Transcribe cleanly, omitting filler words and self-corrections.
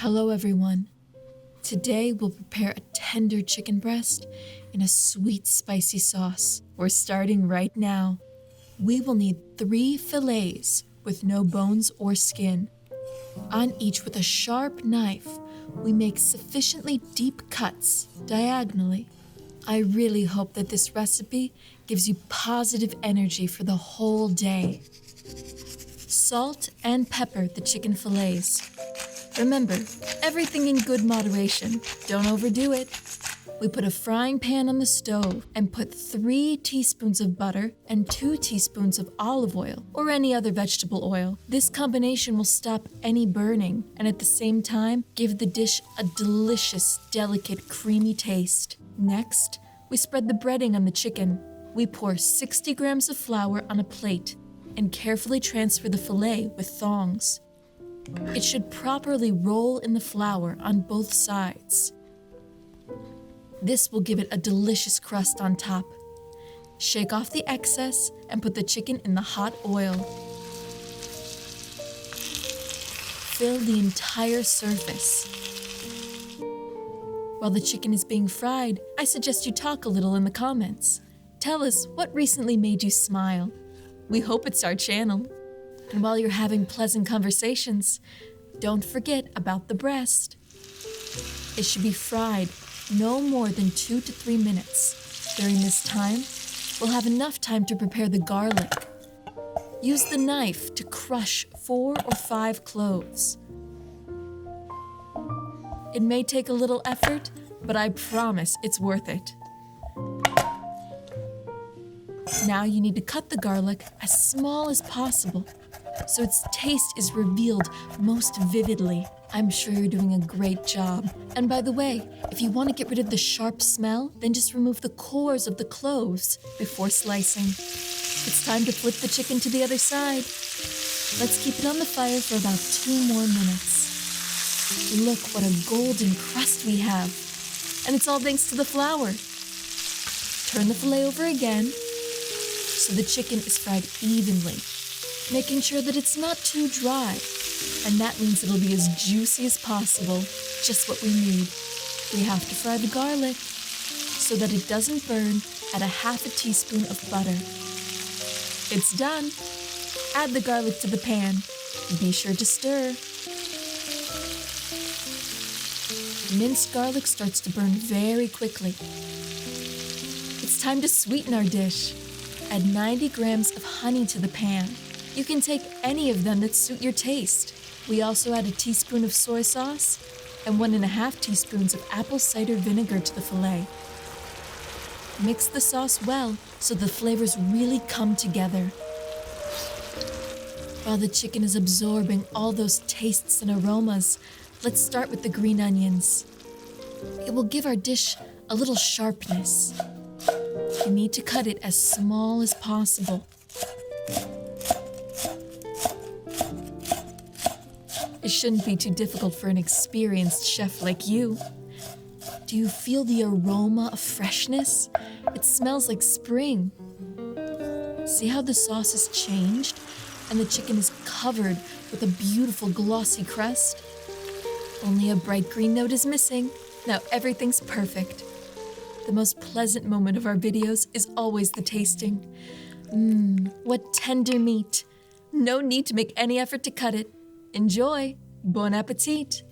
Hello everyone. Today we'll prepare a tender chicken breast in a sweet spicy sauce. We're starting right now. We will need 3 fillets with no bones or skin. On each with a sharp knife, we make sufficiently deep cuts diagonally. I really hope that this recipe gives you positive energy for the whole day. Salt and pepper the chicken fillets. Remember, everything in good moderation. Don't overdo it. We put a frying pan on the stove and put 3 teaspoons of butter and 2 teaspoons of olive oil or any other vegetable oil. This combination will stop any burning and at the same time give the dish a delicious, delicate, creamy taste. Next, we spread the breading on the chicken. We pour 60 grams of flour on a plate and carefully transfer the fillet with thongs. It should properly roll in the flour on both sides. This will give it a delicious crust on top. Shake off the excess and put the chicken in the hot oil. Fill the entire surface. While the chicken is being fried, I suggest you talk a little in the comments. Tell us what recently made you smile. We hope it's our channel. And while you're having pleasant conversations, don't forget about the breast. It should be fried no more than 2 to 3 minutes. During this time, we'll have enough time to prepare the garlic. Use the knife to crush 4 or 5 cloves. It may take a little effort, but I promise it's worth it. Now you need to cut the garlic as small as possible, so its taste is revealed most vividly. I'm sure you're doing a great job. And by the way, if you want to get rid of the sharp smell, then just remove the cores of the cloves before slicing. It's time to flip the chicken to the other side. Let's keep it on the fire for about 2 more minutes. Look what a golden crust we have. And it's all thanks to the flour. Turn the fillet over again so the chicken is fried evenly, making sure that it's not too dry, and that means it'll be as juicy as possible, just what we need. We have to fry the garlic so that it doesn't burn at a ½ teaspoon of butter. It's done. Add the garlic to the pan. Be sure to stir. Minced garlic starts to burn very quickly. It's time to sweeten our dish. Add 90 grams of honey to the pan. You can take any of them that suit your taste. We also add a teaspoon of soy sauce and 1½ teaspoons of apple cider vinegar to the fillet. Mix the sauce well so the flavors really come together. While the chicken is absorbing all those tastes and aromas, let's start with the green onions. It will give our dish a little sharpness. You need to cut it as small as possible. It shouldn't be too difficult for an experienced chef like you. Do you feel the aroma of freshness? It smells like spring. See how the sauce has changed and the chicken is covered with a beautiful glossy crust? Only a bright green note is missing. Now everything's perfect. The most pleasant moment of our videos is always the tasting. What tender meat. No need to make any effort to cut it. Enjoy. Bon appetit.